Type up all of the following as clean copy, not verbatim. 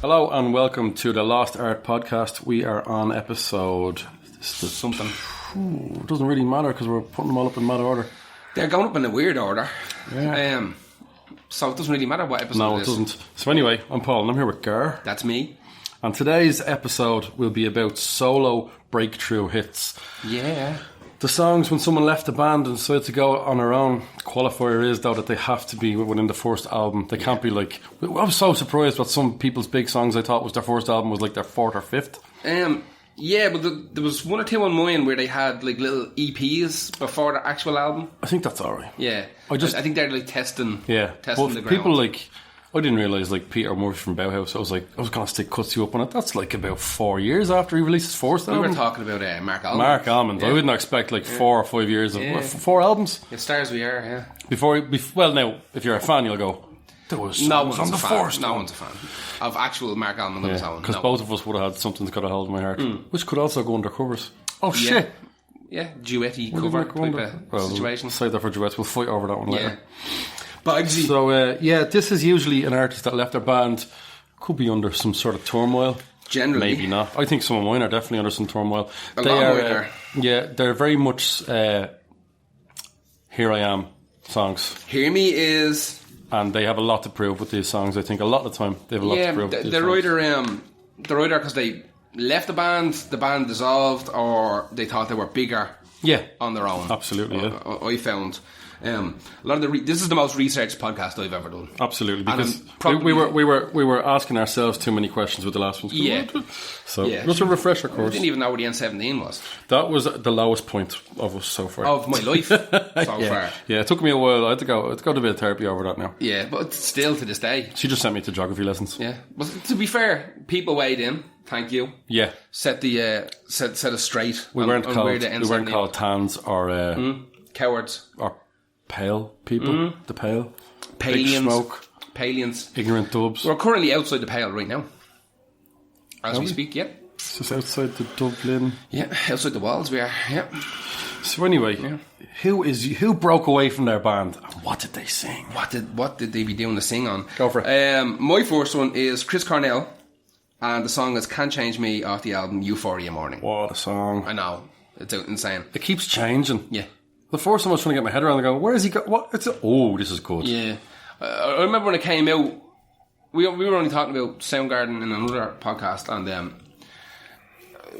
Hello and welcome to the Lost Art Podcast. We are on episode... something. It doesn't really matter because we're putting them all up in mad order. They're going up in a weird order. Yeah. So it doesn't really matter what episode No, it it is. doesn't. So anyway, I'm Paul and I'm here with Gar. That's me. And today's episode will be about solo breakthrough hits. Yeah. The songs when someone left the band and decided to go on their own. Qualifier is, though, that they have to be within the first album. They can't be like... I was so surprised what some people's big songs I thought was their first album was like their fourth or fifth. Yeah, but there was one or two on mine where they had like little EPs before the actual album. I think that's alright. Yeah. I think they're like testing but the ground. people like... I didn't realise like Peter Murphy from Bauhaus. I was going to stick Cuts You Up on it. That's like about 4 years after he released his first album. We were talking about Mark Almond. Mark Almond. Yeah. I wouldn't expect like 4 or 5 years of 4 albums. As stars we are, yeah. Well, now if you're a fan, you'll go. There was no one's on a the fan. first. No one's a fan of actual Mark Almond on his own. Because both of us would have had Something That's Got a Hold of My Heart, which could also go under covers. Oh shit! Yeah, duetty cover type of situation. Save that for duets. We'll fight over that one later. Bugsy. So, this is usually an artist that left their band, could be under some sort of turmoil. Generally. Maybe not. I think some of mine are definitely under some turmoil. A lot of mine are. Yeah, they're very much Here I Am songs. Hear Me is... And they have a lot to prove with these songs, I think. A lot of the time, they have a lot to prove with these songs. They're either because they left the band dissolved, or they thought they were bigger on their own. Absolutely, I found... a lot of this is the most researched podcast I've ever done. Absolutely, because we were asking ourselves too many questions with the last one. So just a refresher course. I didn't even know where the N17 was. That was the lowest point of us so far. Of my life so far. Yeah, it took me a while. I had to go to a bit of therapy over that now. Yeah, but still to this day. She just sent me to geography lessons. Yeah, but to be fair, people weighed in. Thank you. Yeah, set us straight. We weren't called tans or cowards or pale people. The pale. Palians. Smoke. Palians. Ignorant dubs. We're currently outside the pale right now. As we speak, yeah. Just outside the Dublin. Yeah, outside the walls we are, yeah. So anyway, who broke away from their band and what did they sing? What did they be doing to sing on? Go for it. My first one is Chris Cornell, and the song is Can't Change Me off the album Euphoria Morning. What a song. I know. It's insane. It keeps changing. Yeah. The first time I was trying to get my head around, I go, where has he got? What? This is good. Yeah. I remember when it came out, we were only talking about Soundgarden in another podcast, and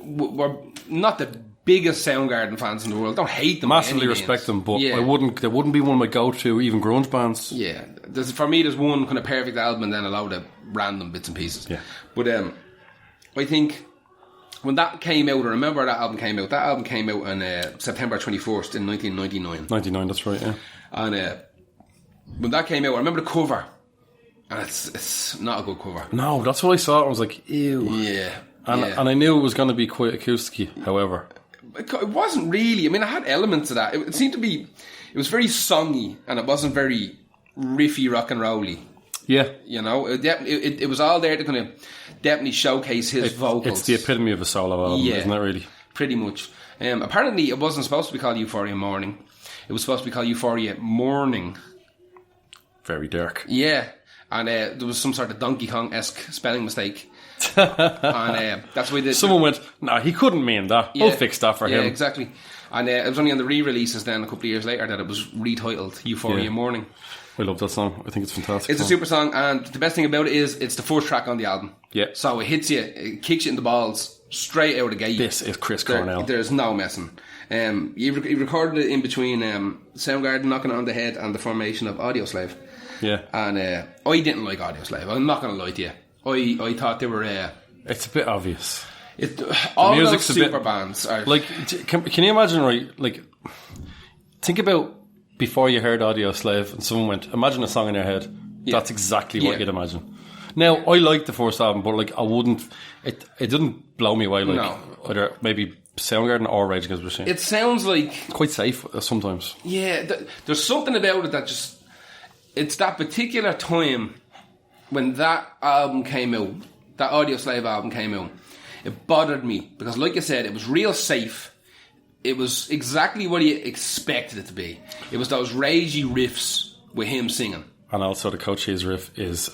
we're not the biggest Soundgarden fans in the world. Don't hate them. Massively respect them, but they wouldn't be one of my go-to even grunge bands. Yeah. For me, there's one kind of perfect album and then a load of random bits and pieces. Yeah. But I think... when that came out, I remember that album came out. That album came out on September 21st in 1999. 99, that's right, yeah. And when that came out, I remember the cover. And it's not a good cover. No, that's what I saw. I was like, ew. Yeah. And I knew it was going to be quite acoustic, however. It wasn't really. I mean, I had elements of that. It seemed to be... It was very songy, and it wasn't very riffy, rock and rolly. Yeah. You know, it was all there to kind of definitely showcase his vocals. It's the epitome of a solo album, isn't it, really? Pretty much. Apparently, it wasn't supposed to be called Euphoria Morning. It was supposed to be called Euphoria Morning. Very dark. Yeah. And there was some sort of Donkey Kong-esque spelling mistake. And that's why someone went, nah, he couldn't mean that. We'll fix that for him. Yeah, exactly. And it was only on the re-releases then a couple of years later that it was retitled Euphoria Morning. I love that song. I think it's fantastic. It's a super song, and the best thing about it is it's the first track on the album. Yeah. So it hits you, it kicks you in the balls straight out of the gate. This is Chris Cornell. There's no messing. He recorded it in between Soundgarden, Knocking on the Head, and the formation of Audioslave. Yeah. And I didn't like Audioslave. I'm not going to lie to you. I thought they were... it's a bit obvious. All those super bands are... Like, can you imagine, right? Like, think about... before you heard Audioslave and someone went, imagine a song in your head. That's exactly what you'd imagine. Now, I liked the first album, but like I wouldn't, it didn't blow me away like either maybe Soundgarden or Rage Against the Machine. It sounds like... quite safe sometimes. Yeah, there's something about it that just... It's that particular time when that album came out, that Audioslave album came out, it bothered me because like I said, it was real safe. It was exactly what you expected it to be. It was those ragey riffs with him singing. And also the Cochise riff is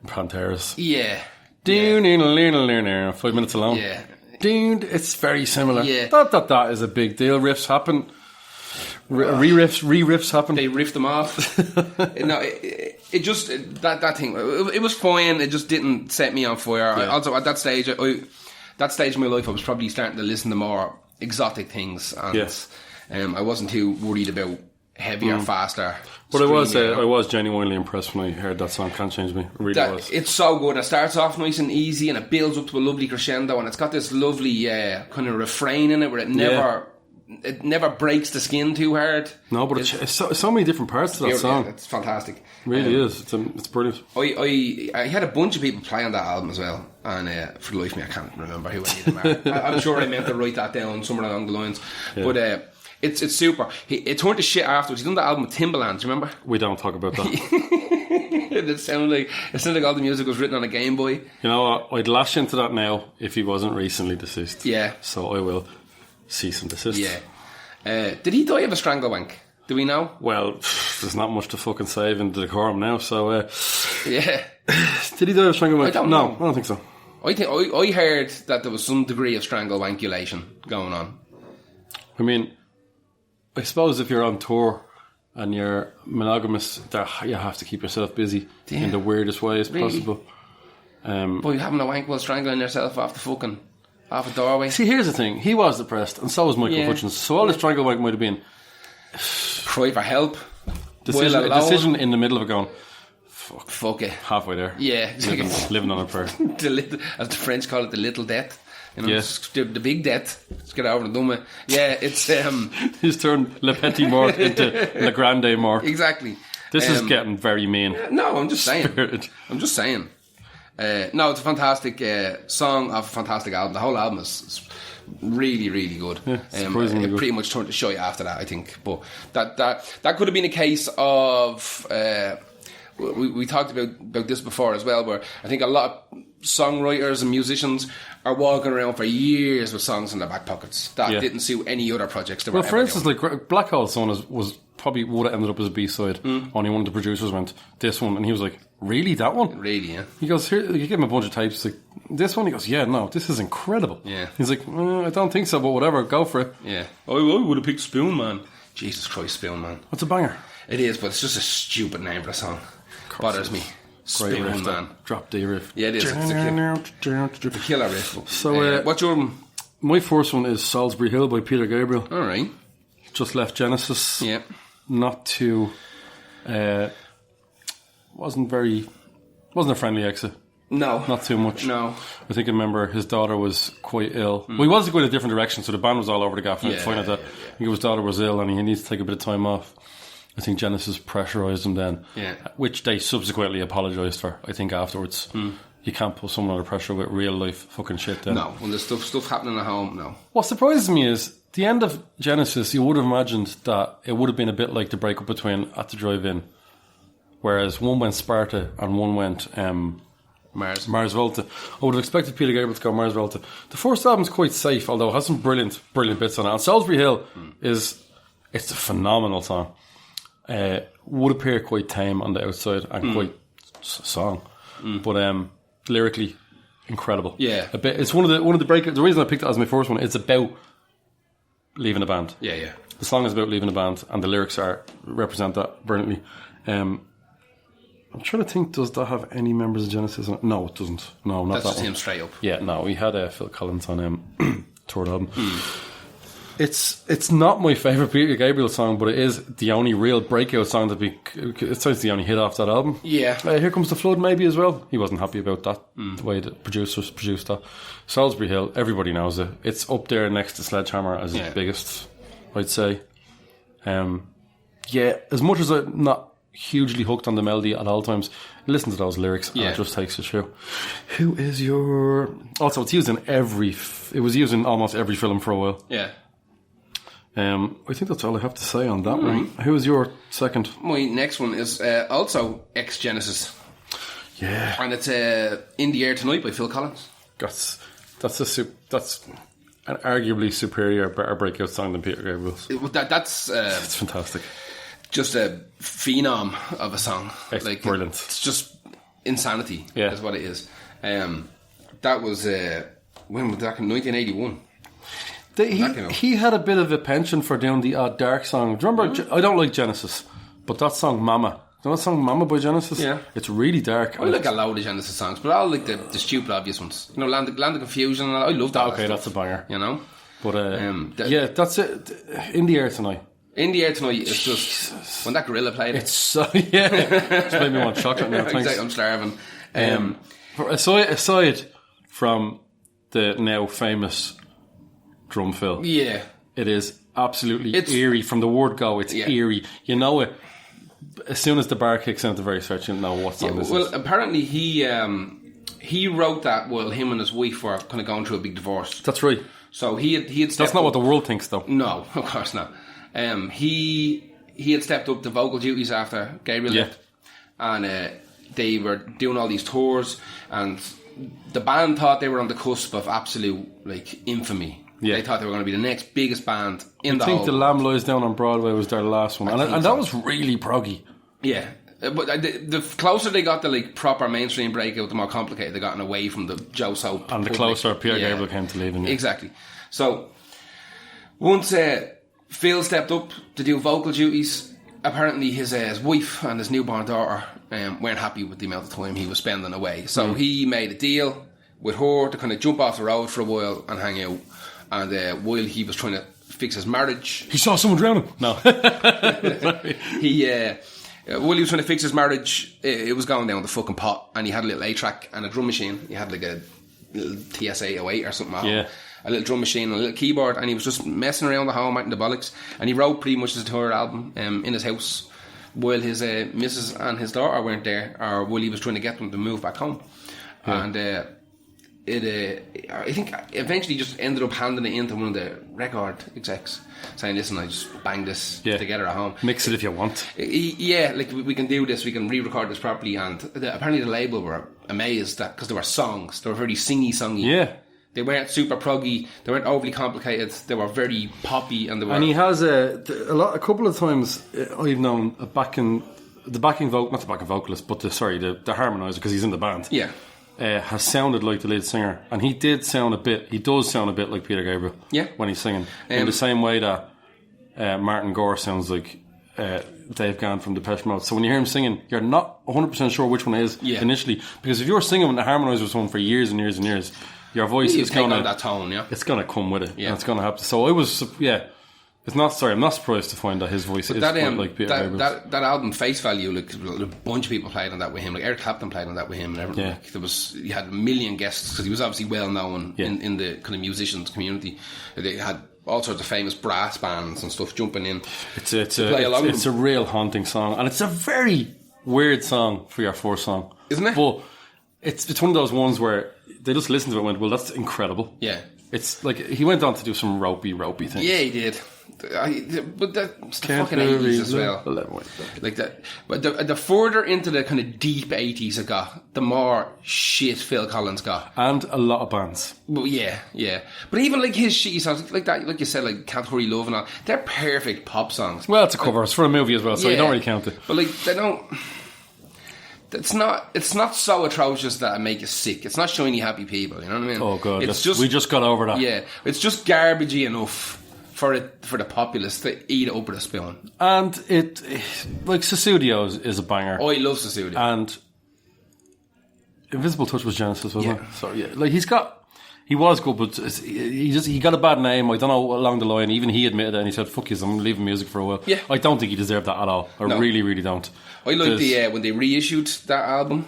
Pantera's. Yeah. Dune, 5 minutes alone. Yeah. Dune, it's very similar. Yeah. That is a big deal. Riffs happen. Re-riffs happen. They riffed them off. No, it just that thing. It was fine. It just didn't set me on fire. Yeah. Also, at that stage, that stage of my life, I was probably starting to listen to more exotic things, and I wasn't too worried about heavier, faster. But I was genuinely impressed when I heard that song. Can't Change Me. It really was. It's so good. It starts off nice and easy, and it builds up to a lovely crescendo, and it's got this lovely kind of refrain in it where it never breaks the skin too hard. No, but it's so many different parts to that song. Yeah, it's fantastic. It really is. It's brilliant. I had a bunch of people play on that album as well, and for the life of me, I can't remember who any of them are. I'm sure I meant to write that down somewhere along the lines. Yeah. But it's super. It turned to shit afterwards. He done that album with Timbaland. Do you remember? We don't talk about that. It sounded like all the music was written on a Game Boy. You know what? I'd lash into that now if he wasn't recently deceased. Yeah. So I will cease and desist. Yeah. Did he die of a stranglewank? Do we know? Well, there's not much to fucking save in the decorum now, so... yeah. Did he die of stranglewank? I don't know. No, I don't think so. I heard that there was some degree of stranglewankulation going on. I mean, I suppose if you're on tour and you're monogamous, you have to keep yourself busy in the weirdest way as possible. But having a wank while strangling yourself off a doorway. See, here's the thing. He was depressed, and so was Michael Hutchins. So all the stranglewank might have been... Cry for help. Decision in the middle of it going... Fuck it. Halfway there. Yeah. Living on a prayer. As the French call it, the little death. You know, the big death. Let's get over and done with. Yeah, it's... He's turned Le Petit Mort into Le Grande Mort. Exactly. This is getting very mean. No, I'm just saying. I'm just saying. No, it's a fantastic song of a fantastic album. The whole album is really, really good. Yeah, it pretty much turned to shite after that, I think. But that could have been a case of... we talked about this before as well, where I think a lot of songwriters and musicians are walking around for years with songs in their back pockets that didn't suit any other projects. Well, for instance, like Black Hole Sun was probably would have ended up as a B-side. Only one of the producers went, this one, and he was like, really, that one? Really, yeah. He goes, here, you give him a bunch of tapes, like, this one? He goes, yeah, no, this is incredible. Yeah. He's like, I don't think so, but whatever, go for it. Yeah. I would have picked Spoon Man. Jesus Christ, Spoon Man. What's a banger? It is, but it's just a stupid name for a song. Bothers me. Spoon riff, Man. Drop D riff. Yeah, it is. It's a killer riff. So, what's your... My first one is Salisbury Hill by Peter Gabriel. All right. Just left Genesis. Yeah. Not too... wasn't a friendly exit. No. Not too much. No. I think I remember his daughter was quite ill. Well, he wanted to go in a different direction, so the band was all over the gaff. And I think his daughter was ill and he needs to take a bit of time off. I think Genesis pressurised him then, which they subsequently apologised for, I think, afterwards. You can't put someone under pressure with real life fucking shit then. No, when there's stuff happening at home, no. What surprises me is, the end of Genesis, you would have imagined that it would have been a bit like the breakup between At the Drive-In, whereas one went Sparta and one went Mars Volta. I would have expected Peter Gabriel to go Mars Volta. The first album's quite safe, although it has some brilliant bits on it. And Salisbury Hill it's a phenomenal song. Would appear quite tame on the outside and quite song, but lyrically incredible. Yeah, it's one of the breakups. The reason I picked it as my first one, it's about leaving a band. Yeah. The song is about leaving a band, and the lyrics represent that brilliantly. I'm trying to think, does that have any members of Genesis on it? No, it doesn't. No, not That's that just one. him straight up. Yeah, no, we had Phil Collins on third album. It's not my favourite Peter Gabriel song, but it is the only real breakout song it's the only hit off that album. Yeah. Here Comes the Flood maybe as well. He wasn't happy about that, the way the producers produced that. Salisbury Hill, everybody knows it. It's up there next to Sledgehammer as his biggest, I'd say. As much as I'm not hugely hooked on the melody at all times, listen to those lyrics and it just takes you through. Who is your... Also, it's used in it was used in almost every film for a while. Yeah. I think that's all I have to say on that one. Who is your second? My next one is also ex-Genesis. Yeah. And it's In the Air Tonight by Phil Collins. That's an arguably superior, better breakout song than Peter Gabriel's. It's fantastic. Just a phenom of a song. It's brilliant. It's just insanity. Is what it is. That was when was that? In 1981. He had a bit of a penchant for doing the dark song. Do you remember? I don't like Genesis, but that song Mama. You know that song Mama by Genesis? Yeah. It's really dark. I like a load of Genesis songs, but I like the stupid obvious ones. You know, Land of Confusion. I love that. Okay, that's a banger. You know? But that's it. In the Air Tonight. In the Air Tonight is just when that gorilla played it. It's so It's made me want chocolate now. Thanks. Exactly, I'm starving. Aside from the now famous drum fill, it is absolutely eerie. From the word go, it's eerie. You know it. As soon as the bar kicks in at the very start, you know what song this is. Well, apparently he wrote that while him and his wife were kind of going through a big divorce. That's right. So he had That's not what the world thinks, though. No, of course not. He had stepped up to vocal duties after Gabriel left, and they were doing all these tours, and the band thought they were on the cusp of absolute infamy. Yeah. They thought they were going to be the next biggest band in the whole. I think The Lamb Lies Down on Broadway was their last one, and that was really proggy. Yeah. But the closer they got to proper mainstream breakout, the more complicated they gotten away from the Joe Soap. And the closer Pierre Gabriel came to leaving. Exactly. So once Phil stepped up to do vocal duties, apparently his wife and his newborn daughter weren't happy with the amount of time he was spending away. So he made a deal with her to kind of jump off the road for a while and hang out. And while he was trying to fix his marriage, he saw someone drowning. No, while he was trying to fix his marriage, it was going down the fucking pot, and he had a little 8-track and a drum machine. He had like a little TS-808 or something. A little drum machine and a little keyboard, and he was just messing around the home, out in the bollocks. And he wrote pretty much his entire album in his house while his missus and his daughter weren't there, or while he was trying to get them to move back home. And I think eventually just ended up handing it into one of the record execs, saying, listen, I just banged this together at home. Mix it if you want. We can do this, we can re-record this properly. And apparently the label were amazed that, because they were songs, they were very singy-songy. Yeah. They weren't super proggy, they weren't overly complicated, they were very poppy. And he has a couple of times I've known the backing vocalist, but the harmonizer, because he's in the band. Yeah. Has sounded like the lead singer, and he does sound a bit like Peter Gabriel when he's singing, in the same way that Martin Gore sounds like Dave Gann from Depeche Mode. So when you hear him singing, you're not 100% sure which one it is initially, because if you're singing with the harmonizer with someone for years and years and years, your voice is going to that tone, it's going to come with it, and it's going to happen. So I was, I'm not surprised to find that his voice is quite like Peter Gabriel's. That album, Face Value, a bunch of people played on that with him. Like Eric Clapton played on that with him, and everything. He had a million guests, because he was obviously well known in the kind of musicians community. They had all sorts of famous brass bands and stuff jumping in. It's a real haunting song, and it's a very weird song for your first song, isn't it? But it's one of those ones where they just listened to it and went, well, that's incredible. Yeah. It's like he went on to do some ropey things. Yeah, he did. But that's the fucking 80s as well. Like that. But the further into the kind of deep 80s it got, the more shit Phil Collins got. And a lot of bands. But yeah. But even like his shitty songs, like that, like you said, like Can't Hurry Love and all, they're perfect pop songs. Well, it's a cover. It's for a movie as well, so you don't really count it. But like, they don't... It's not so atrocious that it make you sick. It's not shiny happy people, you know what I mean? Oh god, we just got over that. Yeah, it's just garbagey enough for the populace to eat it up with a spoon. And it like Sussudio is a banger. Oh, I love Sussudio. And Invisible Touch was Genesis, wasn't it? So like he was good, but he got a bad name. I don't know along the line. Even he admitted it, and he said, "Fuck you, I'm leaving music for a while." Yeah, I don't think he deserved that at all. I really, really don't. I like when they reissued that album.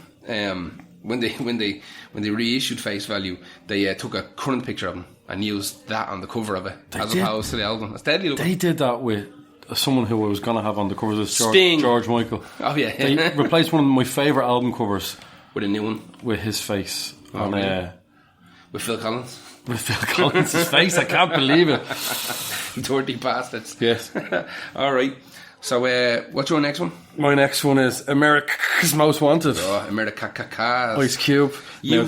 When they reissued Face Value, they took a current picture of him and used that on the cover of it opposed to the album. It's deadly looking. They did that with someone who I was going to have on the cover of this, George Michael. Oh yeah, they replaced one of my favourite album covers with a new one with his face on really? With Phil Collins. With Phil Collins' face, I can't believe it. Dirty bastards. Yes. All right. So, what's your next one? My next one is America's Most Wanted. Oh, America's. Ice Cube. You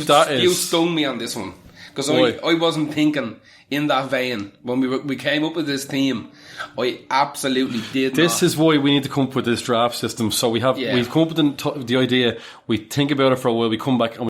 stung me on this one. Because I wasn't thinking in that vein. When we came up with this theme, I absolutely did This not. is why we need to come up with this draft system. So we've come up with the idea, we think about it for a while, we come back and